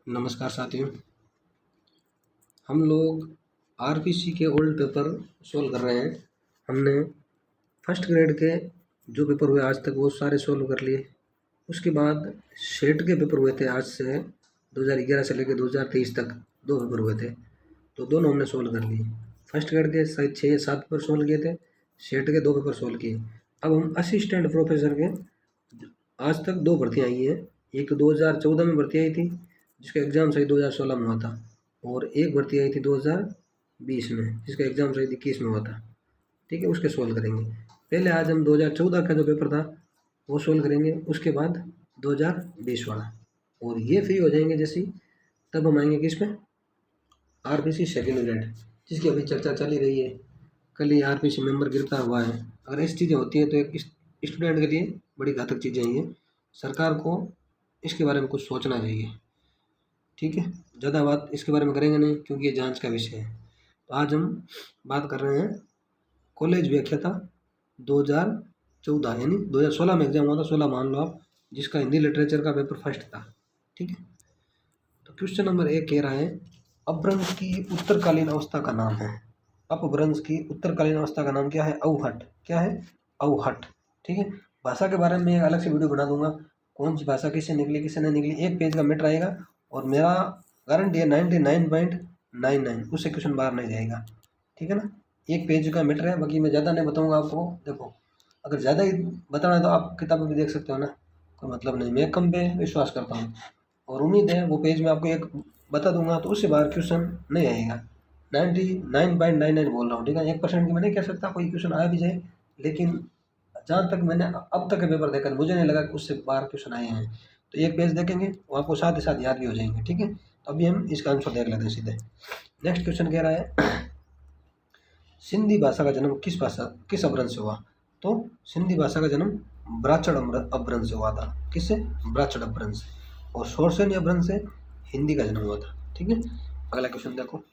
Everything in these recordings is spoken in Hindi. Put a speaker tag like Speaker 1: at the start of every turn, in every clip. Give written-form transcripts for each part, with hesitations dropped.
Speaker 1: नमस्कार साथियों। हम लोग आरपीसी के ओल्ड पेपर सोल्व कर रहे हैं। हमने फर्स्ट ग्रेड के जो पेपर हुए आज तक वो सारे सोल्व कर लिए। उसके बाद सेट के पेपर हुए थे आज से 2011 से लेकर 2023 तक 2 पेपर हुए थे, तो दोनों हमने सोल्व कर लिए। फर्स्ट ग्रेड के शायद 6-7 पेपर सोल्व किए थे, सेट के 2 पेपर सोल्व किए। अब हम असिस्टेंट प्रोफेसर के आज तक 2 भर्तियाँ आई हैं। एक 2014 में भर्ती आई थी जिसका एग्ज़ाम शायद 2016 में हुआ था, और एक भर्ती आई थी 2020 में जिसका एग्ज़ाम शायद 21 में हुआ था। ठीक है, उसके सोल्व करेंगे। पहले आज हम 2014 का जो पेपर था वो सोल्व करेंगे, उसके बाद 2020 वाला, और ये फ्री हो जाएंगे जैसे ही तब हम आएंगे किस पे, आरपीसी सेकेंड ग्रेड, जिसकी अभी चर्चा चली रही है। कल ही आरपीसी मेंबर गिरफ्तार हुआ है। अगर ऐसी चीज़ें होती हैं तो एक स्टूडेंट के लिए बड़ी घातक चीज़ें हैं ये। सरकार को इसके बारे में कुछ सोचना चाहिए। ठीक है, ज़्यादा बात इसके बारे में करेंगे नहीं क्योंकि ये जांच का विषय है। तो आज हम बात कर रहे हैं कॉलेज व्याख्याता 2014, यानी 2016 में एग्जाम हुआ था, 16 मान लो आप, जिसका हिंदी लिटरेचर का पेपर फर्स्ट था। ठीक है, तो क्वेश्चन नंबर 1 कह रहा है अपभ्रंश की उत्तरकालीन अवस्था का नाम है। अपभ्रंश की उत्तरकालीन अवस्था का नाम क्या है? अवहट। क्या है? अवहट। ठीक है, भाषा के बारे में एक अलग से वीडियो बना दूंगा, कौन सी भाषा किससे निकली किससे नहीं निकली, एक पेज का मैटर आएगा, और मेरा गारंटी है 99.99 उससे क्वेश्चन बाहर नहीं जाएगा। ठीक है ना, एक पेज का मैटर है, बाकी मैं ज़्यादा नहीं बताऊंगा आपको। देखो, अगर ज़्यादा ही बताना है तो आप किताबें भी देख सकते हो ना, कोई मतलब नहीं। मैं कम पे विश्वास करता हूँ, और उम्मीद है वो पेज में आपको एक बता दूंगा तो उससे बाहर क्वेश्चन नहीं आएगा। 99.99 बोल रहा हूँ। ठीक है, 1% की मैं नहीं कह सकता कोई क्वेश्चन आया भी जाए, लेकिन जहाँ तक मैंने अब तक के पेपर देखा मुझे नहीं लगा कि उससे बाहर क्वेश्चन आए हैं। तो एक पेज देखेंगे वो आपको साथ ही साथ याद भी हो जाएंगे। ठीक है, तो अभी हम इसका आंसर देख लेते हैं सीधे। नेक्स्ट क्वेश्चन कह रहा है सिंधी भाषा का जन्म किस अपभ्रंश से हुआ? तो सिंधी भाषा का जन्म ब्राह्मण अपभ्रंश से हुआ था। किससे? ब्राह्मण अपभ्रंश। और शोरसेनी अपभ्रंश से हिंदी का जन्म हुआ था। ठीक है, अगला क्वेश्चन देखो।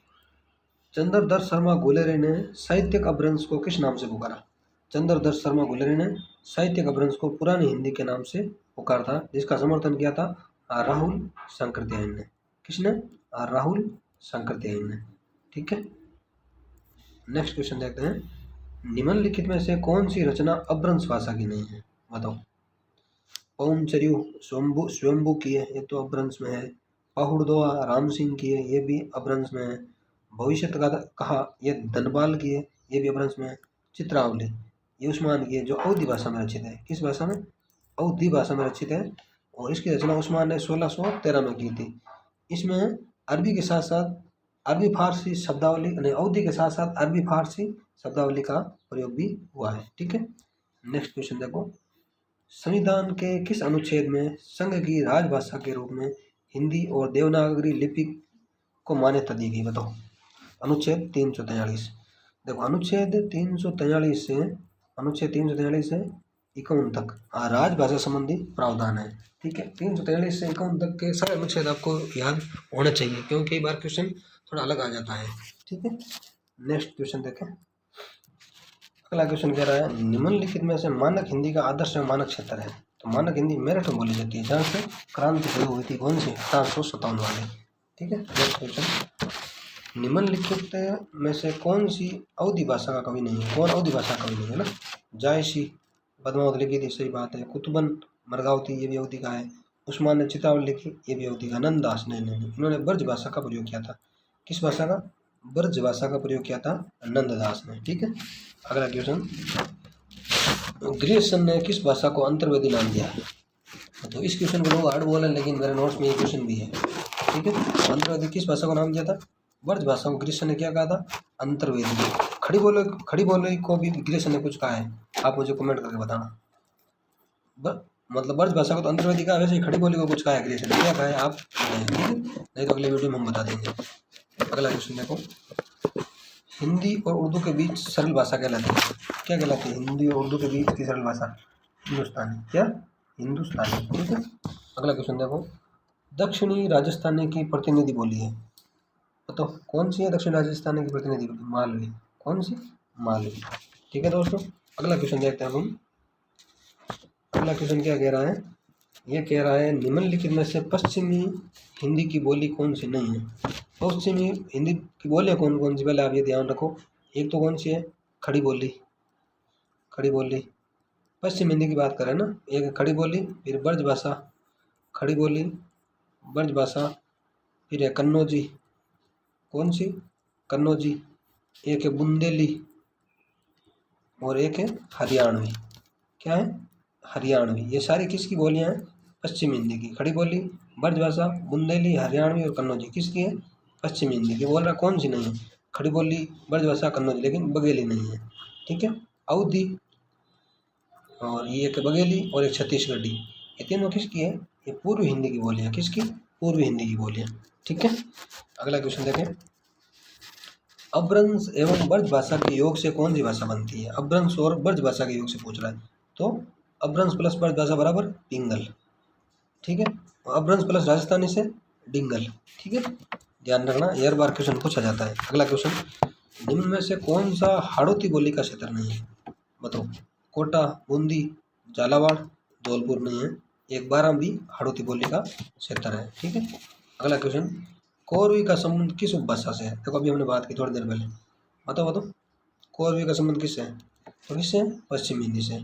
Speaker 1: चंद्रदत्त शर्मा गुलेरिया ने साहित्यिक अपभ्रंश को किस नाम से पुकारा? चंद्रदत्त शर्मा गुलेरिया ने साहित्यिक अपभ्रंश को पुरानी हिंदी के नाम से पुकारा था, जिसका समर्थन किया था राहुल शंकरत्यायन ने। किसने? राहुल शंकरत्यायन ने। ठीक है, नेक्स्ट क्वेश्चन देखते हैं। निम्नलिखित में से कौन सी रचना अपभ्रंश भाषा की नहीं है? बताओ। पौंचर्यु स्वयंभू की है, ये तो अपभ्रंश में है। पहुड़दोआ राम सिंह की है, ये भी अपभ्रंश में है। भविष्य का कहा, ये धनपाल की है, ये भी अपभ्रंश में है। चित्रावली ये उस्मान की है, जो अवधी भाषा में रचित है। किस भाषा में? अवधी भाषा में रचित है, और इसकी रचना उस्मान ने 1613 में की थी। इसमें अरबी के साथ साथ अरबी फारसी शब्दावली, यानी अवधी के साथ साथ अरबी फारसी शब्दावली का प्रयोग भी हुआ है। ठीक है, नेक्स्ट क्वेश्चन देखो। संविधान के किस अनुच्छेद में संघ की राजभाषा के रूप में हिंदी और देवनागरी लिपि को मान्यता दी गई? बताओ। अनुच्छेद 343। देखो, अनुच्छेद 343 से 51 तक राजभाषा संबंधी प्रावधान है। ठीक है, 343 से 51 तक के सारे अनुच्छेद आपको याद होने चाहिए, क्योंकि कई बार क्वेश्चन थोड़ा अलग आ जाता है। ठीक है, नेक्स्ट क्वेश्चन देखें। अगला क्वेश्चन कह रहा है निम्नलिखित में से मानक हिंदी का आदर्श एवं मानक क्षेत्र है? तो मानक हिंदी मेरठ में बोली जाती है, जहाँ से क्रांति शुरू हुई थी। कौन सी? 1857 वाली। ठीक है, नेक्स्ट क्वेश्चन। निम्नलिखित में से कौन सी अवधी भाषा का कवि नहीं है? कौन अवधी भाषा का कवि नहीं है ना? जायसी पद्मावत लिखी थी, सही बात है। कुतुबन मरगावती, ये भी अवधी का है। उस्मान ने चित्रावली लिखी, ये भी अवधी का। नंददास नहीं, इन्होंने ब्रज भाषा का प्रयोग किया था। किस भाषा का? ब्रज भाषा का प्रयोग किया था नंददास ने। ठीक है, अगला क्वेश्चन। ग्रीसन ने किस भाषा को अंतर्वेदी नाम दिया? तो इस क्वेश्चन को लोग हार्ड बोल रहे हैं, लेकिन मेरे नोट्स में ये क्वेश्चन भी है। ठीक है, अंतर्वेदी किस भाषा को नाम दिया था? ब्रज भाषा को ग्रीसन ने क्या कहा था? अंतर्वेदी। खड़ी बोले को भी ग्रीसन ने कुछ कहा है? आप मुझे कमेंट करके बताना। मतलब ब्रज भाषा को तो अंतर्वेदी कहा, वैसे ही खड़ी बोली को कुछ कहा है ग्रीसन ने, क्या कहा है आप? ठीक है, नहीं तो अगले वीडियो में हम बता देंगे। अगला क्वेश्चन देखो। हिंदी और उर्दू के बीच सरल भाषा कहलाती है? क्या कहलाती है? हिंदी और उर्दू के बीच की सरल भाषा हिंदुस्तानी। क्या? हिंदुस्तानी। ठीक है, अगला क्वेश्चन देखो। दक्षिणी राजस्थानी की प्रतिनिधि बोली है? तो कौन सी है दक्षिण राजस्थानी की प्रतिनिधि बोली? मालवी। कौन सी? मालवी। ठीक है दोस्तों, अगला क्वेश्चन देखते हैं हम। अगला क्वेश्चन क्या कह रहा है? ये कह रहा है निम्नलिखित में से पश्चिमी हिंदी की बोली कौन सी नहीं है। पश्चिमी हिंदी की बोलियाँ कौन कौन सी, पहले आप ये ध्यान रखो। एक तो कौन सी है, खड़ी बोली, खड़ी बोली पश्चिम हिंदी की बात करें ना। एक है खड़ी बोली, फिर ब्रज भाषा, खड़ी बोली, ब्रज भाषा, फिर है कन्नौजी, कौन सी, कन्नौजी, एक है बुंदेली और एक है हरियाणवी। क्या है, हरियाणवी। ये सारी किसकी बोलियां हैं, पश्चिम हिंदी की। खड़ी बोली, ब्रजभाषा, बुंदेली, हरियाणवी और कन्नौजी किसकी है, पश्चिम हिंदी की। बोल रहा कौन सी नहीं है, खड़ी बोली, ब्रजभाषा, कन्नौजी, लेकिन बघेली नहीं है। ठीक है, अवधी और ये एक बघेली और एक छत्तीसगढ़ी, ये तीनों किसकी है, ये पूर्व हिंदी की बोलियां। किसकी, पूर्व हिंदी की बोलियां। ठीक है, अगला क्वेश्चन देखें। अपभ्रंश एवं ब्रज भाषा के योग से कौन सी भाषा बनती है। अपभ्रंश और ब्रज भाषा के योग से पूछ रहा है, तो अपभ्रंश प्लस ब्रज भाषा बराबर पिंगल। ठीक है, अपभ्रंश प्लस राजस्थानी से डिंगल। ठीक है, ध्यान रखना, हर बार क्वेश्चन पूछा जाता है। अगला क्वेश्चन, निम्न में से कौन सा हाड़ौती बोली का क्षेत्र नहीं है, बताओ। कोटा, बूंदी, झालावाड़, धौलपुर नहीं है। एक 12 भी हाड़ौती बोली का क्षेत्र है। ठीक है, अगला क्वेश्चन, कौरवी का संबंध किस उपभाषा से है। देखो अभी हमने बात की थोड़ी देर पहले, बताओ बताओ, कौरवी का संबंध किससे है, तो किससे है, पश्चिम हिंदी से।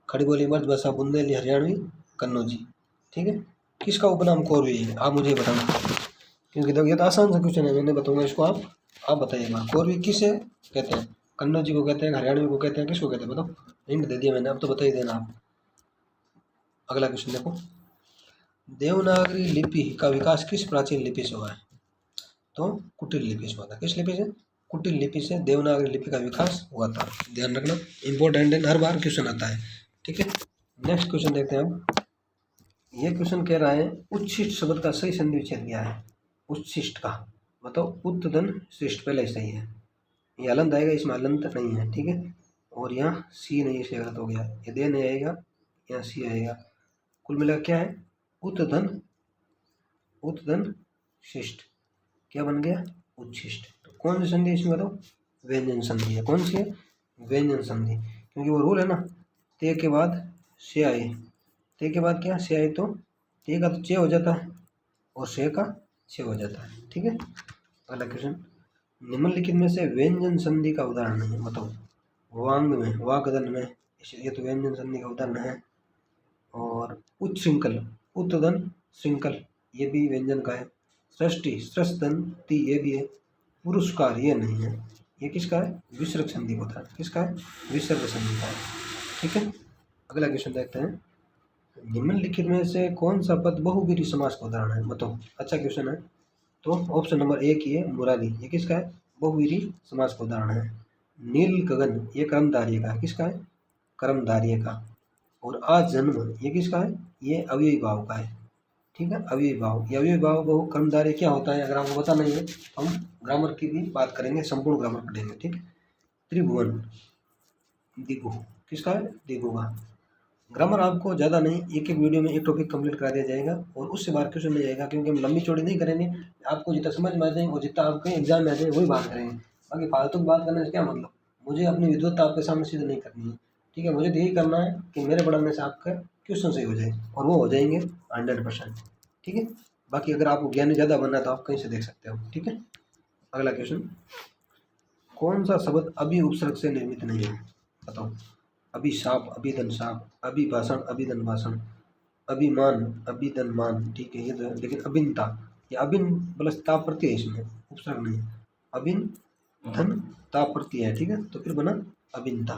Speaker 1: खड़ी बोली, ब्रज भाषा, बुंदेली, हरियाणवी, कन्नौजी। ठीक है, किसका उपनाम कौरवी है, आप मुझे बताना, क्योंकि देखो ये तो आसान सा क्वेश्चन है, मैंने बताऊंगा इसको, आप बताइए बात। कौरवी किसे कहते हैं, कन्नौजी को कहते हैं, हरियाणवी को कहते हैं, किसको कहते हैं बताओ। हिंट दे दिया मैंने, अब तो बता ही देना आप। अगला क्वेश्चन देखो, देवनागरी लिपि का विकास किस प्राचीन लिपि से हुआ है, तो कुटिल लिपि से हुआ था। किस लिपि से, कुटिल लिपि से देवनागरी लिपि का विकास हुआ था। ध्यान रखना, इंपॉर्टेंट है, हर बार क्वेश्चन आता है। ठीक है, नेक्स्ट क्वेश्चन देखते हैं अब। ये क्वेश्चन कह रहा है उच्छिष्ट शब्द का सही संधि विच्छेद क्या है, उच्छिष्ट का, बताओ। उत्तधन श्रेष्ठ पहले ही सही है, ये हलंत आएगा, इसमें हलंत नहीं है। ठीक है, और यहाँ सी नहीं, इसलिए गलत हो गया। ये दे नहीं आएगा, यहाँ सी आएगा। कुल मिला क्या है, उत्तधन, उत्तधन शिष्ट, क्या बन गया, उच्छिष्ट। तो कौन सी संधि इसमें बताओ, व्यंजन संधि है। कौन सी है, व्यंजन संधि, क्योंकि वो रूल है ना, ते के बाद से आए, ते के बाद क्या से आए, तो ते का तो चे हो जाता है और से का छे हो जाता है। ठीक है, अगला क्वेश्चन, निम्नलिखित में से व्यंजन संधि का उदाहरण है, बताओ। वांग में, वागदन में, ये तो व्यंजन संधि का उदाहरण है। और उच्छृंखल, उत्तदन श्रृंखल, ये भी व्यंजन का है। सृष्टि, सृष्टन ती, ये भी है। पुरस्कार, ये नहीं है, ये किसका है, विसर्ग संधि होता है। किसका है, विसर्ग संधि का है। ठीक है, अगला क्वेश्चन देखते हैं। निम्नलिखित में से कौन सा पद बहुव्रीहि समास का उदाहरण है, बताओ। अच्छा क्वेश्चन है, तो ऑप्शन नंबर ए की है, मुरारी, ये किसका है, बहुव्रीहि समास का उदाहरण है। नील गगन, ये कर्मधारय का है। किसका है, कर्मधारय का। और आज जन्म, ये किसका है, ये अव्ययी भाव का है। ठीक है, अव्ययी भाव, ये अव्ययी भाव बहु कर्मधारय क्या होता है, अगर आपको पता नहीं है तो हम ग्रामर की भी बात करेंगे, संपूर्ण ग्रामर पढ़ेंगे। ठीक है, त्रिभुवन, दिगु, किसका है, दिगु का। ग्रामर आपको ज़्यादा नहीं, एक एक वीडियो में एक टॉपिक कंप्लीट करा दिया जाएगा और उससे बाहर क्वेश्चन नहीं आएगा, क्योंकि हम लंबी चौड़ी नहीं करेंगे। आपको जितना समझ में आ जाए और जितना आपके एग्जाम में आ जाए वही बात करेंगे। बाकी फालतू की बात करने से क्या मतलब, मुझे अपनी विद्वत्ता आपके सामने सिद्ध नहीं करनी है। ठीक है, मुझे तो यही करना है कि मेरे पढ़ाने से आपका क्वेश्चन सही हो जाए, और वो हो जाएंगे 100%। ठीक है, बाकी अगर आपको ज्ञानी ज़्यादा बनना है तो आप कहीं से देख सकते हो। ठीक है, अगला क्वेश्चन, कौन सा शब्द अभी उपसर्ग से निर्मित नहीं है, बताओ। अभिशाप, अभिधन शाप, अभिभाषण, अभिधन भाषण, अभिमान, अभिधन मान। ठीक है, ये तो, लेकिन अभिन्नता, ये अभिन्न प्लस ता प्रत्यय है, इसमें उपसर्ग नहीं। अभिन्न धन ता प्रत्यय है। ठीक है, तो फिर बना अभिन्नता।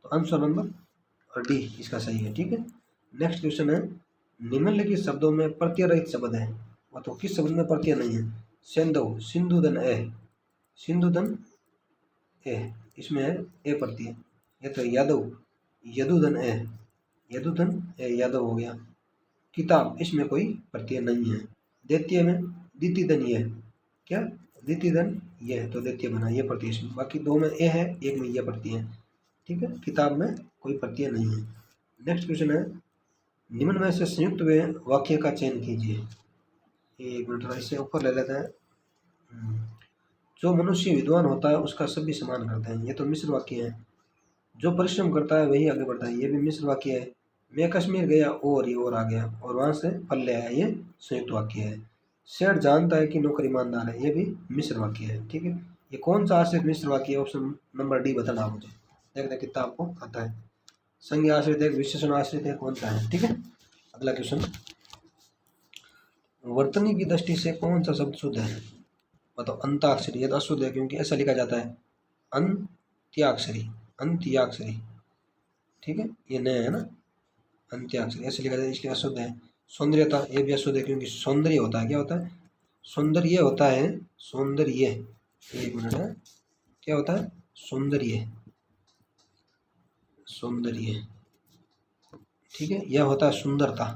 Speaker 1: तो आंसर नंबर डी इसका सही है। ठीक है, नेक्स्ट क्वेश्चन है, निम्नलिखित शब्दों में प्रत्यय रहित शब्द है, मतलब किस शब्द में प्रत्यय नहीं है। सेंधव, सिंधुदन ए, सिंधुदन ए, इसमें है ए प्रत्यय। ये तो यादव, यदुधन ए, यदुधन ए, यादव हो गया। किताब, इसमें कोई प्रत्यय नहीं है। द्वितीय में द्वितीयधन ये, क्या, द्वितीयधन ये, तो द्वितीय बना, ये प्रत्यय इसमें। बाकी दो में ए है, एक में ये प्रत्यय है। ठीक है, किताब में कोई प्रत्यय नहीं है। नेक्स्ट क्वेश्चन है, निम्न में से संयुक्त वाक्य का चयन कीजिए। एक मिनट, इसे ऊपर ले लेते हैं। जो मनुष्य विद्वान होता है उसका सभी सम्मान करते हैं, ये तो मिश्र वाक्य है। जो परिश्रम करता है वही आगे बढ़ता है, ये भी मिश्र वाक्य है। मैं कश्मीर गया और ये और आ गया और वहाँ से फल ले आया, ये संयुक्त वाक्य है। सेठ जानता है कि नौकर ईमानदार है, ये भी मिश्र वाक्य है। ठीक है, ये कौन सा आश्रित मिश्र वाक्य है? ऑप्शन नंबर डी बताना मुझे, देखते कितना आपको आता है। संज्ञ आश्रित है, विशेषण आश्रित है, कौन सा है? ठीक है, अगला क्वेश्चन, वर्तनी की दृष्टि से कौन सा शब्द शुद्ध है? बताओ। अंताक्षरी, ये तो अशुद्ध है क्योंकि ऐसा लिखा जाता है अंत्याक्षरी, अंत्याक्षरी। ठीक है, ये नया है ना, अंत्याक्षरी ऐसे लिखा जाता है, इसके अशुद्ध है। सौंदर्यता, ये भी अशुद्ध है क्योंकि सौंदर्य होता है, क्या होता है? सौंदर्य होता है, सौंदर्य। एक मिनट है, क्या होता है? सौंदर्य, सौंदर्य। ठीक है, यह होता है सुंदरता,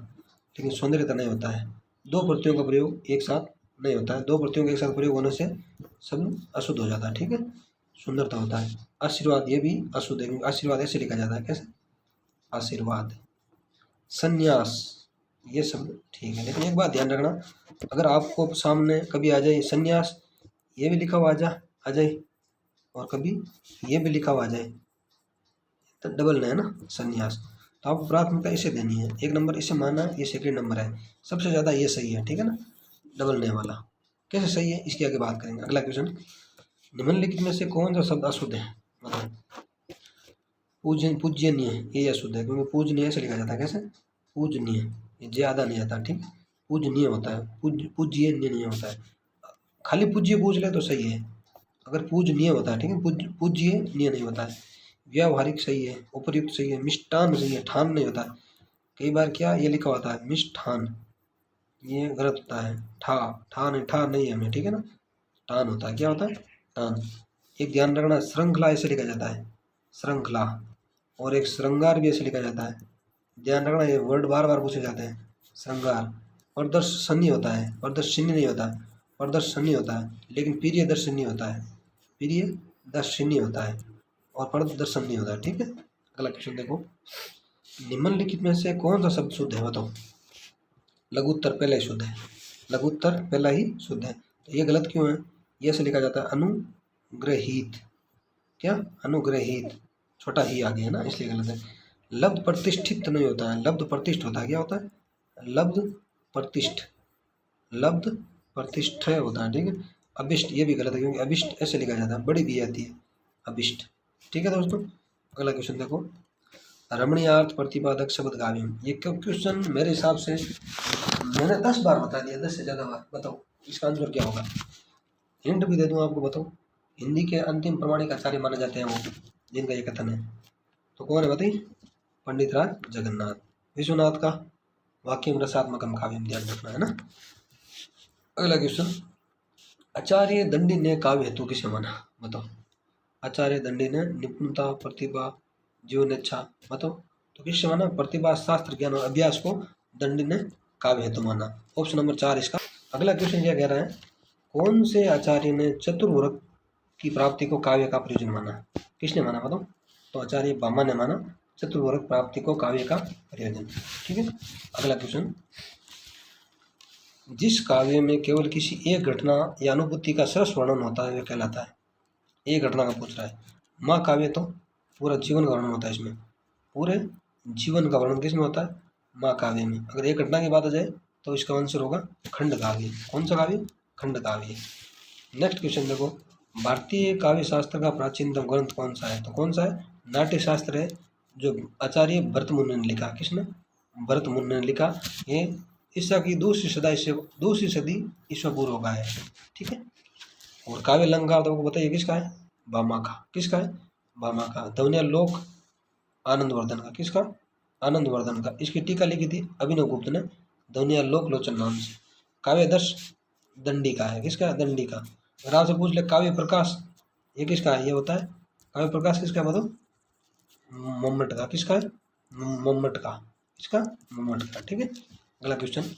Speaker 1: लेकिन सौंदर्यता नहीं होता है। दो प्रत्ययों का प्रयोग एक साथ नहीं होता है, दो प्रत्ययों के एक साथ प्रयोग होने से शब्द अशुद्ध हो जाता है। ठीक है, सुंदरता होता है। आशीर्वाद, ये भी अशुद्ध है क्योंकि आशीर्वाद ऐसे लिखा जाता है, कैसे? आशीर्वाद। संन्यास, ये शब्द ठीक है, लेकिन एक बात ध्यान रखना, अगर आपको सामने कभी आ जाए संन्यास, ये भी लिखा हुआ आ जाए और कभी ये भी लिखा हुआ आ जाए, तो डबल है ना संन्यास, तो आपको प्राथमिकता इसे देनी है। एक नंबर इसे माना, ये सेकंड नंबर है, सबसे ज़्यादा ये सही है। ठीक है ना, डबल ने वाला कैसे सही है, इसकी आगे बात करेंगे। अगला क्वेश्चन, निम्नलिखित में से कौन सा शब्द अशुद्ध है? मतलब पूजनीय, ये अशुद्ध है क्योंकि पूजनीय से लिखा जाता है, कैसे? पूजनीय, ये ज्यादा नहीं आता। ठीक, पूजनीय होता है, पूज्य नहीं होता है। खाली पूज्य पूज ले तो सही है, अगर पूजनीय होता है। ठीक है, पूज्य नहीं होता है। व्यावहारिक सही है, उपयुक्त सही है, मिष्टान सही है, ठान नहीं होता है। कई बार क्या ये लिखा होता है मिष्ठान, ये गलत होता है। ठा नहीं है हमें, ठीक है ना, टान होता है, क्या होता है? टान। एक ध्यान रखना, श्रृंखला ऐसे लिखा जाता है, श्रृंखला, और एक श्रृंगार भी ऐसे लिखा जाता है। ध्यान रखना, ये वर्ड बार बार पूछे जाते हैं। श्रृंगार, प्रदर्शनी होता है, प्रदर्शनी नहीं होता है, प्रदर्शनी होता है, लेकिन प्रिय दर्शनी होता है, प्रिय दर्शनी होता है, और प्रदर्शन नहीं होता है। ठीक है, अगला क्वेश्चन देखो, निम्नलिखित में से कौन सा शब्द शुद्ध है? बताओ। लघु उत्तर पहला ही शुद्ध है, लघु उत्तर पहला ही शुद्ध है, तो ये गलत क्यों है? ये से लिखा जाता है अनुग्रहित, क्या? अनुग्रहित, छोटा ही आ गया ना, इसलिए गलत है। लब्ध प्रतिष्ठित नहीं होता है, लब्ध प्रतिष्ठ होता है, क्या होता है? लब्ध प्रतिष्ठ, लब्ध प्रतिष्ठ होता है। ठीक है, अभिष्ट, ये भी गलत है क्योंकि अभिष्ट ऐसे लिखा जाता है, बड़ी भी आती है, अभिष्ट। ठीक है दोस्तों, अगला क्वेश्चन देखो, रमणीयार्थ प्रतिपादक शब्द काव्यम, ये क्वेश्चन मेरे हिसाब से मैंने 10 बार बता दिया, 10 से ज़्यादा बार। बताओ इसका आंसर क्या होगा? हिंट भी दे दूँ आपको, बताओ। हिंदी के अंतिम प्रमाणिक आचार्य माने जाते हैं वो, जिनका ये कथन है, तो कौन है बताइए? पंडित राज जगन्नाथ। विश्वनाथ का वाक्यम रसात्मकम काव्यम, ध्यान रखना है ना। अगला क्वेश्चन, आचार्य दंडी ने काव्य हेतु किसे माना? बताओ। आचार्य दंडी ने निपुणता, प्रतिभा, जीवन इच्छा, बताओ तो किससे माना? प्रतिभा, शास्त्र ज्ञान और अभ्यास को दंडी ने काव्य हेतु माना। ऑप्शन नंबर 4 इसका। अगला क्वेश्चन क्या कह रहा है, कौन से आचार्य ने चतुर्वर्ग की प्राप्ति को काव्य का प्रयोजन माना? किसने माना बताओ? तो आचार्य भामा ने माना चतुर्वर्ग प्राप्ति को काव्य का प्रयोजन। ठीक है, अगला क्वेश्चन, जिस काव्य में केवल किसी एक घटना या अनुभूति का सरस वर्णन होता है वह कहलाता है। एक घटना का पूछ रहा है, महाकाव्य तो पूरा जीवन का वर्णन होता है, इसमें पूरे जीवन का वर्णन किसमें होता है? महाकाव्य में। अगर एक घटना की बात आ जाए तो इसका आंसर होगा खंड काव्य। कौन सा काव्य? खंड काव्य। नेक्स्ट क्वेश्चन देखो, भारतीय काव्य शास्त्र का प्राचीनतम ग्रंथ कौन सा है? तो कौन सा है? नाट्य शास्त्र है, जो आचार्य भरत मुनि ने लिखा। किसने? भरत मुनि ने लिखा। ये ईसा की दूसरी सदी ईसा पूर्व का है। ठीक है, और काव्य अलंकार तो आपको बताइए किसका है? भामा का। किसका है? भामा का। ध्वन्यालोक आनंदवर्धन का। किसका? आनंदवर्धन का। इसकी टीका लिखी थी अभिनव गुप्त ने ध्वन्यालोक लोचन नाम से। काव्य दर्श दंडी का है। किसका? दंडी का। अगर आपसे पूछ ले काव्य प्रकाश, ये किसका है? ये होता है काव्य प्रकाश किसका है बताओ? मम्मट का। किसका है? मम्मट का। किसका? मम्मट का। ठीक है, अगला क्वेश्चन,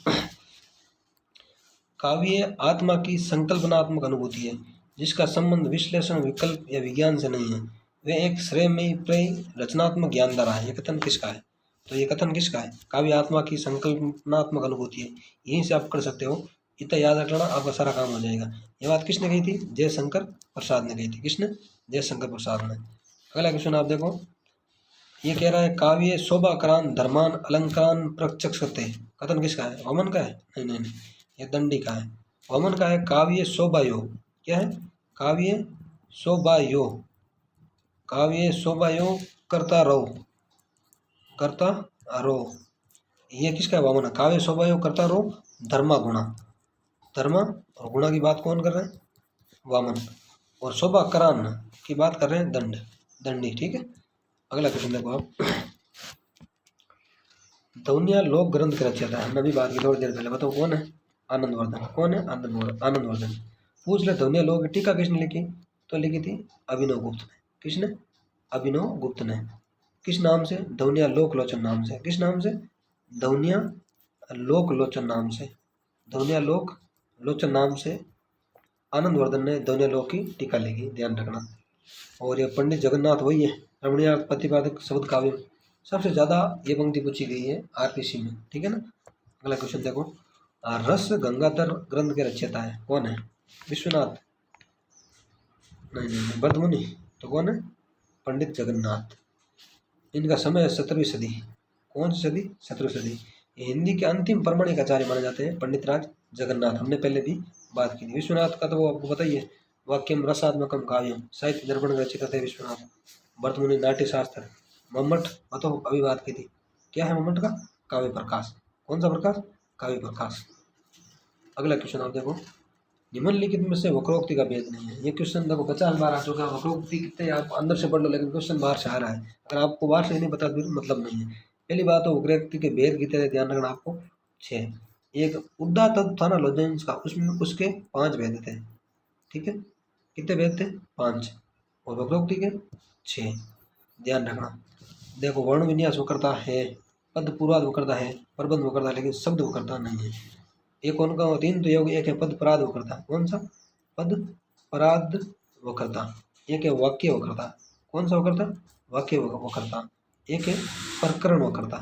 Speaker 1: काव्य आत्मा की संकल्पनात्मक अनुभूति है जिसका संबंध विश्लेषण, विकल्प या विज्ञान से नहीं है। वे एक श्रेयमयी प्रेय रचनात्मक ज्ञान द्वारा है। ये कथन किसका है? तो ये कथन किसका है? काव्य आत्मा की संकल्पनात्मक अनुभूति है। यहीं से आप कर सकते हो, इतना याद रख लेना, आपका सारा काम हो जाएगा। ये बात किसने कही थी? जयशंकर प्रसाद ने कही थी। किसने? जयशंकर प्रसाद ने। अगला क्वेश्चन आप देखो, ये कह रहा है काव्य शोभाकरान धर्मान अलंकारान प्रचक्षते। कथन किसका है? वामन का है? नहीं नहीं नहीं, ये दंडी का है। वामन का है काव्य शोभायो। क्या है? काव्य शोभायो। काव्य शोभायो करता रहो, करता रहो। ये किसका है? वामन। काव्य शोभायो करता रहो धर्मा गुणा। धर्म और गुणा की बात कौन कर रहे हैं? वामन। और शोभा करान की बात कर रहे हैं दंड, दंडी। ठीक है, अगला क्वेश्चन देखो आप। दौनिया लोक ग्रंथ के रचयिता है, हमने भी बात की थोड़ी देर पहले, बताओ कौन है? आनंदवर्धन। कौन है? आनंदवर्धन। पूछ ले दौनिया लोक टीका किसने लिखी? तो लिखी थी अभिनव गुप्त ने। किसने? अभिनव गुप्त ने। किस नाम से? दौनिया लोक लोचन नाम से। किस नाम से? दौनिया लोक लोचन नाम से। दौनिया लोक लोचन नाम से आनंदवर्धन ने दौनिया लोक की टीका लिखी, ध्यान रखना। और ये पंडित जगन्नाथ वही है, रमणीय प्रतिपादक शब्द काव्य सबसे ज़्यादा ये पंक्ति पूछी गई है आरपीसी में। ठीक है ना। अगला क्वेश्चन देखो। रस गंगाधर ग्रंथ के रचयिता है कौन है? विश्वनाथ? नहीं नहीं नहीं, भरतमुनि। तो कौन है? पंडित जगन्नाथ। इनका समय है 17वीं सदी। कौन सी सदी? 17वीं सदी। ये हिंदी के अंतिम प्रमाणिक आचार्य माने जाते हैं पंडित राज जगन्नाथ। हमने पहले भी बात की थी। विश्वनाथ का तो वो आपको बताइए, वाक्यम रसात्मकम काव्यम, साहित्य दर्पण रचित थे विश्वनाथ। भरतमुनि नाट्य शास्त्र। मम्मट बताओ, अभी बात की थी, क्या है मम्मट का? काव्य प्रकाश। कौन सा प्रकाश? काव्य प्रकाश। अगला क्वेश्चन आप देखो। निम्नलिखित में से वक्रोक्ति का भेद नहीं है। ये क्वेश्चन देखो 50 बार आ चुका है। वक्रोक्ति कितने आप अंदर से पढ़ लो, लेकिन क्वेश्चन बाहर से आ रहा है। अगर आपको बाहर से नहीं पता तो मतलब नहीं है। पहली बात तो वक्रोक्ति के भेद कितने थे, ध्यान रखना आपको 6। एक उद्दा तत्व था ना लोजेंस का, उसमें उसके 5 भेद थे। ठीक है, कितने भेद थे? 5। और वक्रोक्ति के 6, ध्यान रखना। देखो वर्ण विन्यास वो करता है, पद पूर्वाध वो करता है, प्रबंध वो करता है, लेकिन शब्द वो करता नहीं है। एक कौन का? 3 तो योग। एक है पद पराध वो करता। कौन सा? पद पराध वो करता। एक है वाक्य वो करता। कौन सा वो करता? वाक्य वो करता। एक है प्रकरण वो करता।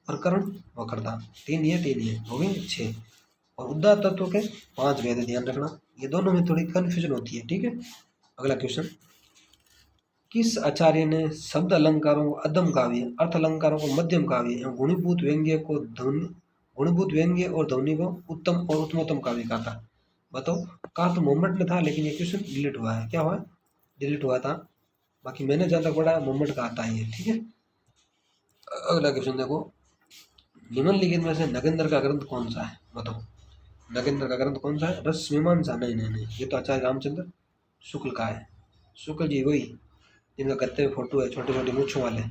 Speaker 1: प्रकरण वो करता। 3 ये 3 ये हो गए 6। और उदात्त तत्व के 5 भेद, ध्यान रखना। ये दोनों में थोड़ी कन्फ्यूजन होती है। ठीक है, अगला क्वेश्चन। किस आचार्य ने शब्द अलंकारों को अधम काव्य, अर्थ अलंकारों को मध्यम काव्य एवं गुणीभूत व्यंग्य को ध्वनि, गुणीभूत व्यंग्य और ध्वनि को उत्तम और उत्तमोत्तम काव्य कहा था? बताओ। कहा तो मोहम्मद ने था, लेकिन ये क्वेश्चन डिलीट हुआ है। क्या हुआ? डिलीट हुआ था। बाकी मैंने जहाँ तक पढ़ा है मोहम्मद का आता ही है। ठीक है, अगला क्वेश्चन देखो। निम्नलिखित में से नगेंद्र का ग्रंथ कौन सा है? बताओ, नगेंद्र का ग्रंथ कौन सा है? रस मीमांसा? नहीं नहीं नहीं, ये तो आचार्य रामचंद्र शुक्ल का है। शुक्ल जी वही जिनका गत्ते में फोटो है, छोटे छोटे मूछों वाले।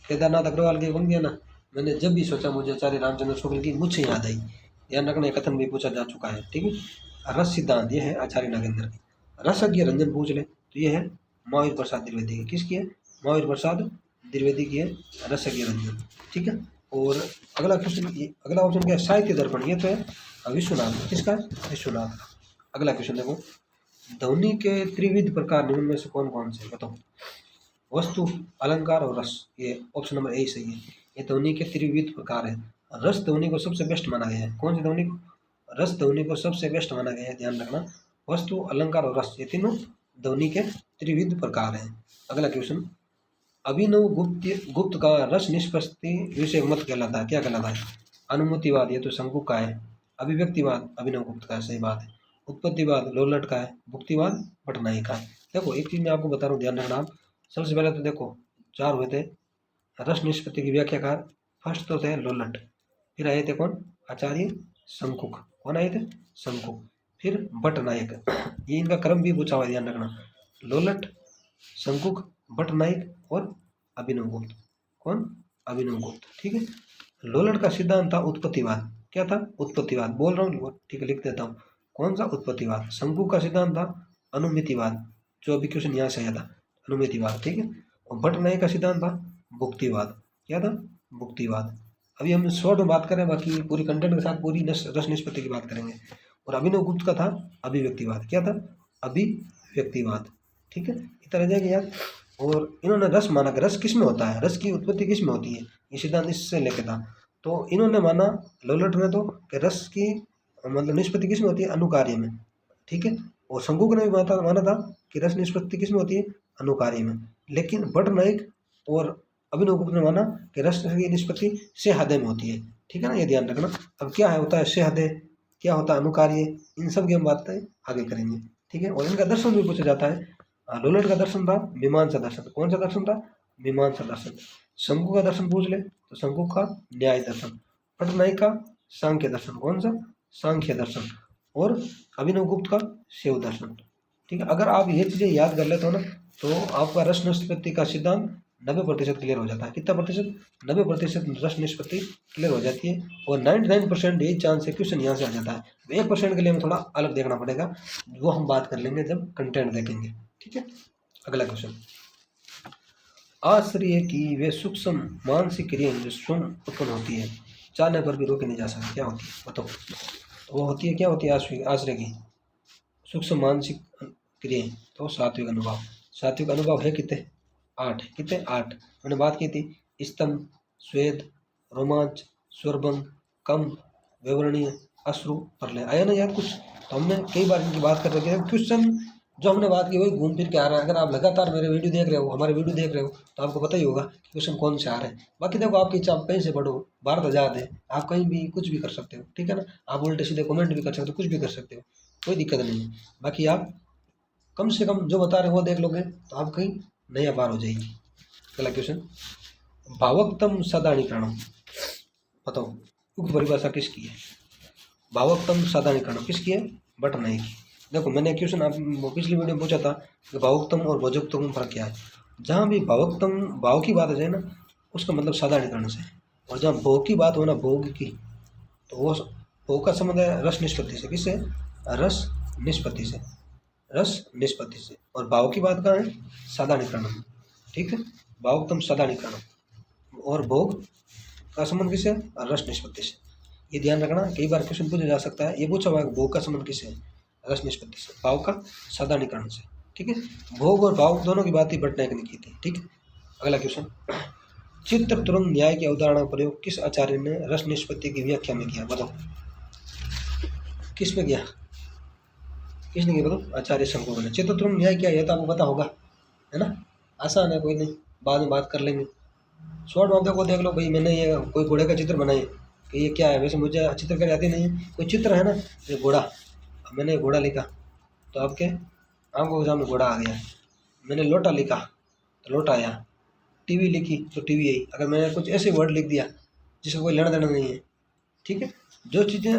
Speaker 1: केदारनाथ अग्रवाल के बन गया ना। मैंने जब भी सोचा मुझे आचार्य रामचंद्र शुक्ल की मुझे याद आई। ध्यान रखना, कथन भी पूछा जा चुका है। ठीक है, रस सिद्धांत ये है आचार्य नागेंद्र की। रसज्ञ रंजन पूछ ले तो ये है महावीर प्रसाद द्विवेदी की। किसकी है? महावीर प्रसाद द्विवेदी की है रसज्ञ रंजन। ठीक है, और अगला क्वेश्चन, अगला ऑप्शन क्या है? साहित्य दर्पण। ये तो है विश्वनाथ। किसका है? विश्वनाथ। अगला क्वेश्चन देखो। ध्वनि के त्रिविध प्रकार निम्न में से कौन कौन से? बताओ। वस्तु, अलंकार और रस। ये ऑप्शन नंबर ए सही है। ये ध्वनि के त्रिविध प्रकार है। रस ध्वनि को सबसे बेस्ट माना गया है। कौन सी ध्वनि को? रस ध्वनि को सबसे बेस्ट माना गया है, ध्यान रखना। वस्तु, अलंकार और रस, ये तीनों ध्वनि के त्रिविध प्रकार हैं। अगला क्वेश्चन। अभिनव गुप्त का रस निष्पत्ति विषय मत कहलाता है। क्या कहलाता है? अनुमतिवाद, ये तो शंकु का है। अभिव्यक्तिवाद अभिनव गुप्त का है, सही बात है। उत्पत्तिवाद लोलट का है। भुक्तिवाद पटनायक का है। देखो एक चीज मैं आपको बता रहा हूँ, ध्यान रखना आप। सबसे पहले तो देखो 4 हुए थे रस निष्पत्ति की व्याख्याकार। फर्स्ट तो थे लोलट, फिर आए थे कौन? आचार्य शंकुक। कौन आए थे? शंकुक। फिर भट्ट नायक। ये इनका क्रम भी पूछा हुआ, ध्यान रखना। लोलट, शंकुक, भट्ट नायक और अभिनव गुप्त। कौन? अभिनव गुप्त। ठीक है, लोलट का सिद्धांत था उत्पत्तिवाद। क्या था? उत्पत्तिवाद। बोल रहा हूँ, ठीक है, लिख देता हूँ। कौन सा? उत्पत्तिवाद। शंकु का सिद्धांत था अनुमितिवाद, जो अभी क्वेश्चन यहाँ से आया था, अनुमितिवाद। ठीक है, और भट्ट नायक का सिद्धांत था भुक्तिवाद। क्या था? भुक्तिवाद। अभी हम शॉर्ट में बात करें, बाकी पूरी कंटेंट के साथ पूरी रस निष्पत्ति की बात करेंगे। और अभिनव गुप्त का था अभिव्यक्तिवाद। क्या था? अभिव्यक्तिवाद। ठीक है, इतना रह जाएगा यार। और इन्होंने रस माना कि रस किस में होता है, रस की उत्पत्ति किस में होती है, ये सिद्धांत इससे लेके था। तो इन्होंने माना, लोलट ने तो, कि रस की मतलब निष्पत्ति किस में होती है? अनुकार्य में। ठीक है, और शंकुक ने भी माना था कि रस निष्पत्ति किस में होती है? अनुकार्य में। लेकिन भट्ट नायक और अभिनवगुप्त ने माना कि रस की निष्पत्ति से हृदय में होती है, ठीक है ना, ये ध्यान रखना। अब क्या है होता है से हृदय, क्या होता है अनुकार्य, इन सब की हम बातें आगे करेंगे, ठीक है। और इनका दर्शन भी पूछा जाता है। लोलट का दर्शन था मीमांसा दर्शन, कौन सा दर्शन था, मीमांसा दर्शन। शंकु का दर्शन पूछ ले तो शंकु का न्याय दर्शन। पटनायक का सांख्य दर्शन, कौन सा, सांख्य दर्शन। और अभिनवगुप्त का शिव दर्शन, ठीक है। अगर आप ये चीजें याद कर लेते हो ना तो आपका रस निष्पत्ति का सिद्धांत 90% क्लियर हो जाता है। कितना प्रतिशत, 90% रस निष्पत्ति क्लियर हो जाती है। और 99% यही चांस है क्वेश्चन यहाँ से आ जाता है। 1% के लिए हमें थोड़ा अलग देखना पड़ेगा, वो हम बात कर लेंगे जब कंटेंट देखेंगे, ठीक है। अगला क्वेश्चन, आश्रय की वे सूक्ष्म मानसिक क्रियाएं जो स्वयं उत्पन्न होती है, चाहने पर भी रोके नहीं जा सकती, क्या होती है बताओ। तो वो होती है, क्या होती है आश्रय की सूक्ष्म मानसिक क्रियाएं, तो सात्विक अनुभव। सात्विक अनुभव है कितने, 8, कितने 8। मैंने बात की थी स्तंभ, स्वेद, रोमांच, स्वरभंग, कंप, विवरणीय, अश्रु, प्रलय। आया ना याद कुछ, तो हमने कई बार इनकी बात कर रखी है। क्वेश्चन जो हमने बात की वही घूम फिर के आ रहा है। अगर आप लगातार मेरे वीडियो देख रहे हो, हमारे वीडियो देख रहे हो, तो आपको पता ही होगा कि क्वेश्चन कौन से आ रहे हैं। बाकी देखो आपकी इच्छा, आप कहीं से पढ़ो, भारत आजाद है, आप कहीं भी कुछ भी कर सकते हो, ठीक है ना। आप उल्टे सीधे कमेंट भी कर सकते हो, कुछ भी कर सकते हो, कोई दिक्कत नहीं है। बाकी आप कम से कम जो बता रहे हो वो देख लोगे तो आप कहीं नया पार हो जाएगी। अगला क्वेश्चन, भावकतम साधारणीकरण, बताओ उक्त परिभाषा किसकी है। भावकतम साधारणीकरण किसकी है, बटनायक की। देखो मैंने क्वेश्चन आप पिछली वीडियो में पूछा था कि भावुकतम और भोजोक्तम में फर्क क्या है। जहाँ भी भावुकतम भाव की बात आ जाए ना उसका मतलब साधारणीकरण से, और जहाँ भोग की बात हो ना भोग की, तो वो भोग का संबंध है रस निष्पत्ति से, किससे, रस निष्पत्ति से, रस निष्पत्ति से। और भाव की बात कहाँ है, साधारणीकरण में, ठीक है। भावुकतम साधारणीकरण, और भोग का संबंध किससे, रस निष्पत्ति से। ये ध्यान रखना, कई बार क्वेश्चन पूछा जा सकता है। ये पूछा हुआ है भोग का संबंध किससे है, रस निष्पत्ति से, भाव का साधारणीकरण से, ठीक है। भोग और भाव दोनों की बात ही बटनायक ने की थी, ठीक है। अगला क्वेश्चन, चित्र तुरंग न्याय की अवधारणा का प्रयोग किस आचार्य ने रस निष्पत्ति की व्याख्या में किया, बताओ किस में किया, किसने किया बताओ, आचार्य शंकु ने। चित्र तुरंग न्याय क्या है तो आपको पता होगा, है ना, आसान है, कोई नहीं, बाद में बात कर लेंगे। शॉर्ट में देखो, देख लो भाई, मैंने ये कोई घोड़े का चित्र बनाए कि ये क्या है, वैसे मुझे चित्रकारी आती नहीं है, कोई चित्र है ना, ये घोड़ा, अब मैंने घोड़ा लिखा तो आपके आंखों के सामने घोड़ा आ गया। मैंने लोटा लिखा तो लोटा आया, टीवी लिखी तो टीवी आई। अगर मैंने कुछ ऐसे वर्ड लिख दिया जिसका कोई लेना देना नहीं है, ठीक है, जो चीज़ें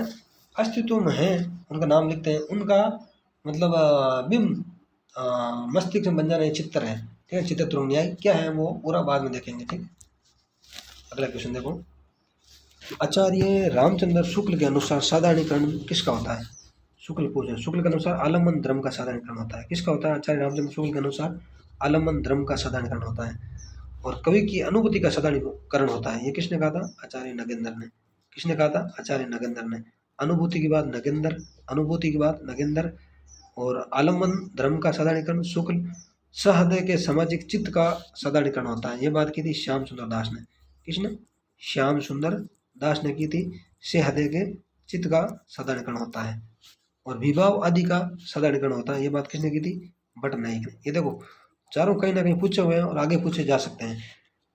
Speaker 1: अस्तित्व में हैं उनका नाम लिखते हैं, उनका मतलब बिंब मस्तिष्क में बन जाना, ये चित्र है, ठीक है। चित्र तुरंग न्याय क्या है वो पूरा बाद में देखेंगे, ठीक। अगला क्वेश्चन देखो, आचार्य रामचंद्र शुक्ल के अनुसार साधारणीकरण किसका होता है। शुक्ल पूछे, शुक्ल के अनुसार आलम्बन धर्म का साधारणीकरण होता है, किसका होता है, आचार्य रामचंद्र शुक्ल के अनुसार आलम्बन धर्म का साधारणीकरण होता है। और कवि की अनुभूति का साधारणीकरण होता है, ये किसने कहा था, आचार्य नगेंद्र ने। किसने कहा था, आचार्य नगेंद्र ने। अनुभूति की बात नगेंद्र, अनुभूति की बात नगेंद्र। और आलम्बन धर्म का साधारणीकरण शुक्ल। सहृदय के सामाजिक चित्त का साधारणीकरण होता है, ये बात की थी श्याम सुंदर दास ने। किसने, श्याम सुंदर दास ने की थी। सहृदय के चित्त का साधारणीकरण होता है। और विभाव आदि का साधारणीकरण होता है, ये बात किसने की थी, बटनायक ने। ये देखो चारों कहीं ना कहीं पूछे हुए हैं और आगे पूछे जा सकते हैं।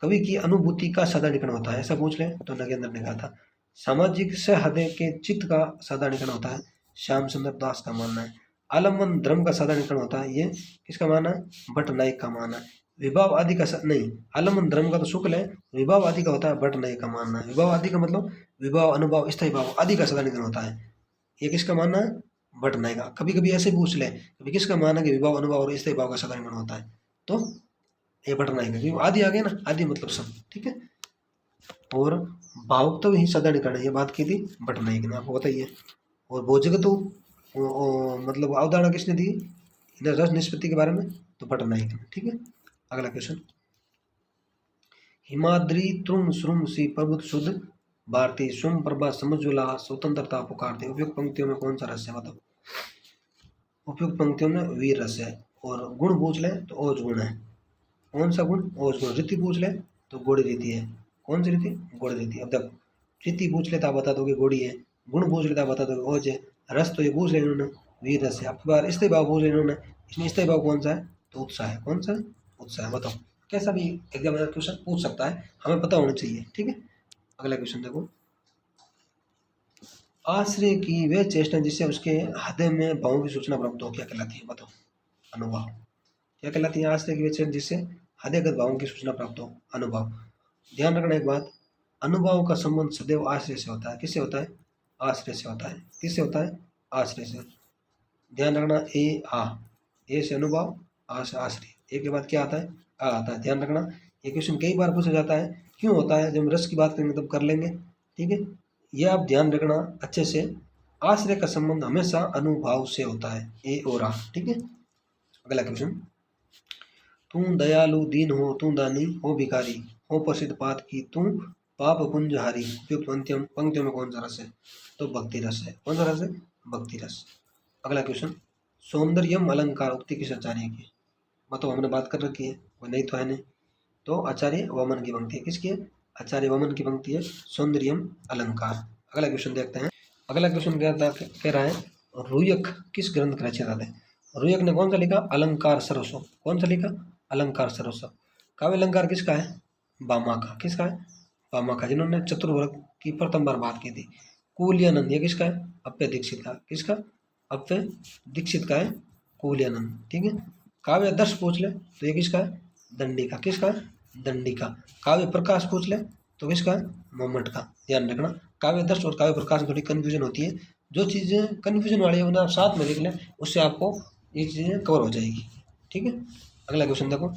Speaker 1: कवि की अनुभूति का साधारणीकरण होता है, ऐसा पूछ ले तो नगेंद्र ने कहा था। सामाजिक सहृदय के चित्त का साधारणीकरण होता है, श्याम सुंदर दास का मानना है। आलम्बन धर्म का साधारणीकरण होता है, ये किसका मानना है, बटनायक का मानना है। विभाव आदि का नहीं, आलम्बन धर्म का तो शुक्ल है, विभाव आदि का होता है बटनायक का मानना है। विभाव आदि का मतलब विभाव, अनुभव, स्थायी भाव आदि का साधारणीकरण होता है, ये किसका मानना है, बटनायक का। कभी कभी ऐसे पूछ ले, कभी किसका मानना है कि विभाव, अनुभव और स्थायी भाव का साधारणीकरण होता है, तो ये बटनायक का। आदि आ गया ना, आदि मतलब सब, ठीक है। और भावुक तो ही साधारणीकरण है, ये बात की थी बटनायक ने, आपको बताइए। और भोजक तो मतलब अवधारणा किसने दी रस निष्पत्ति के बारे में, तो बटनायक ने, ठीक है। अगला क्वेश्चन, हिमाद्री त्रुम श्रुम सी प्रबुद्ध शुद्ध भारती स्वम प्रभा समझुला स्वतंत्रता पुकारते। उपयुक्त पंक्तियों में कौन सा रस है बताओ। उपयुक्त पंक्तियों में वीर रस है। और गुण पूछ ले तो ओज गुण है, कौन सा गुण, ओज गुण। रीति पूछ ले तो गोड़ी रीति है, कौन सी रीति, गोड़ी रीति। अब देखो रीति पूछ ले तो आप बता दोगे गोड़ी है, गुण पूछ ले तो आप बता दोगे ओज है, रस तो ये पूछ ले इन्होंने वीर रस है। आपकी बार स्थायी भाव पूछ ले इन्होंने, इसमें स्थायी भाव कौन सा है, तो उत्साह है, कौन सा है, उत्साह है, बताओ कैसा भी एग्जामिनर क्वेश्चन पूछ सकता है, हमें पता होना चाहिए। ठीक है, अगला क्वेश्चन देखो, आश्रय की वे चेष्टा जिससे उसके हृदय में भावों की सूचना प्राप्त हो, क्या कहलाती है? बताओ। अनुभव। क्या कहलाती है? आश्रय की वे चेष्टा जिससे हृदयगत भावों की सूचना प्राप्त हो, अनुभव। ध्यान रखना एक बात, अनुभव का संबंध सदैव आश्रय से होता है। किससे होता है? आश्रय से होता है। किससे होता है? आश्रय से। ध्यान रखना, ए से अनुभव, आ से आश्रय। ए के बाद क्या आता है? आ आता है। ध्यान रखना, ये क्वेश्चन कई बार पूछा जाता है। क्यों होता है? जब हम रस की बात करेंगे तब कर लेंगे। ठीक है, ये आप ध्यान रखना अच्छे से। आश्रय का संबंध हमेशा अनुभव से होता है, ए और आ। ठीक है, अगला क्वेश्चन, तू दयालु दीन हो, तू दानी हो भिखारी, हो प्रसिद्ध पात की तू पाप पुंजहारी। उपयुक्त पंक्तियों में कौन सा रस है? तो भक्ति रस है। कौन सा रस है? भक्ति रस। अगला क्वेश्चन, सौंदर्यम अलंकार उक्ति किस आचार्य की? मतलब हमने बात कर रखी है, वो नहीं तो है नहीं, तो आचार्य वामन की पंक्ति है। किसकी है? आचार्य वामन की पंक्ति है, सौंदर्यम अलंकार। अगला क्वेश्चन देखते हैं। अगला क्वेश्चन कह रहा है, रुयक किस ग्रंथ का रचयिता है? रुयक ने कौन सा लिखा? अलंकार सरस्व। कौन सा लिखा? अलंकार सरस्व। काव्य अलंकार किसका है? भामा का। किसका है? भामा का, जिन्होंने चतुर्वर्ग की प्रथम बार बात की थी। कुलियानंद, ये किसका है? अप्य दीक्षित का। किसका? अप्य दीक्षित का है कुलियानंद। ठीक है, काव्य दर्श पूछ ले तो ये किसका है? दंडी का। किसका है? दंडी का। काव्य प्रकाश पूछ ले तो किसका है? मोमट का। ध्यान रखना, काव्य दर्श और काव्य प्रकाश में थोड़ी कन्फ्यूजन होती है। जो चीज़ें कन्फ्यूजन वाली है उन्हें आप साथ में लिख लें, उससे आपको ये चीज़ें कवर हो जाएगी। ठीक है, अगला क्वेश्चन देखो,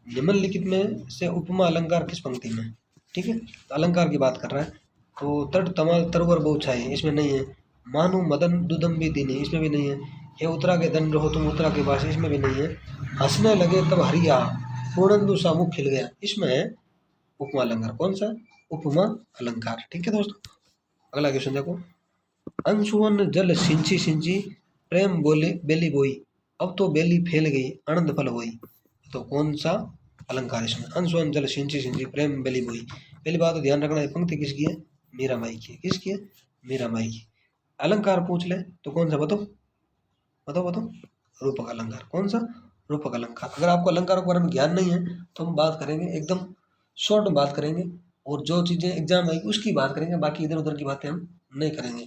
Speaker 1: निम्नलिखित में से उपमा अलंकार किस पंक्ति में? ठीक है, तो अलंकार की बात कर रहा है, तो तट तमाल तरवर बहुछाई, इसमें नहीं है। मानु मदन दुदम्बी दीनी, इसमें भी नहीं है। ये उत्तरा के दंड हो तुम उत्तरा के पास, इसमें भी नहीं है। हंसने लगे तब हरिया पूर्णंदु सा मुख खिल गया, इसमें है उपमा अलंकार। कौन सा? उपमा अलंकार। ठीक है दोस्तों, अगला क्वेश्चन देखो, अंशुवन जल सिंची सिंची प्रेम बोले बेली बोई, अब तो बेली फैल गई आनंद फल होई। तो कौन सा अलंकार इसमें? अंशुवन जल सिंची सिंची प्रेम बेली बोई। पहली बात तो ध्यान रखना, ये पंक्ति किसकी है? मीरा माई की है। किसकी है? मीरा माई की। अलंकार पूछ ले तो कौन सा? बताओ बताओ बताओ। रूपक अलंकार। कौन सा? रूपक अलंकार। अगर आपको अलंकारों के बारे में ज्ञान नहीं है तो हम बात करेंगे एकदम शॉर्ट में बात करेंगे, और जो चीज़ें एग्जाम आएगी उसकी बात करेंगे, बाकी इधर उधर की बातें हम नहीं करेंगे।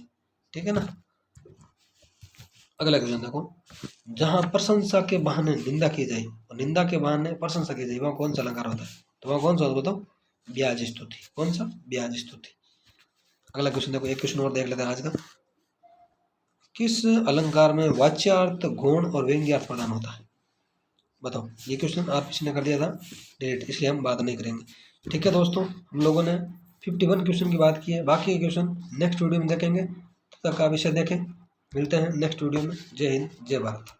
Speaker 1: ठीक है ना, अगला क्वेश्चन देखो, जहाँ प्रशंसा के बहाने निंदा की जाए और निंदा के बहाने प्रशंसा की जाए, वहाँ कौन सा अलंकार होता है? तो वहाँ कौन सा होता है बताओ? ब्याज स्तुति। कौन सा? ब्याज स्तुति। अगला क्वेश्चन देखो, एक क्वेश्चन और देख लेते हैं आज का, किस अलंकार में वाच्यार्थ गुण और व्यंग्यार्थ प्रदान होता है? बताओ। ये क्वेश्चन आप किसी ने कर दिया था डिलीट, इसलिए हम बात नहीं करेंगे। ठीक है दोस्तों, हम लोगों ने 51 क्वेश्चन की बात की है, बाकी क्वेश्चन नेक्स्ट वीडियो में देखेंगे। तब तक का विषय देखें, मिलते हैं नेक्स्ट वीडियो में। जय हिंद, जय भारत।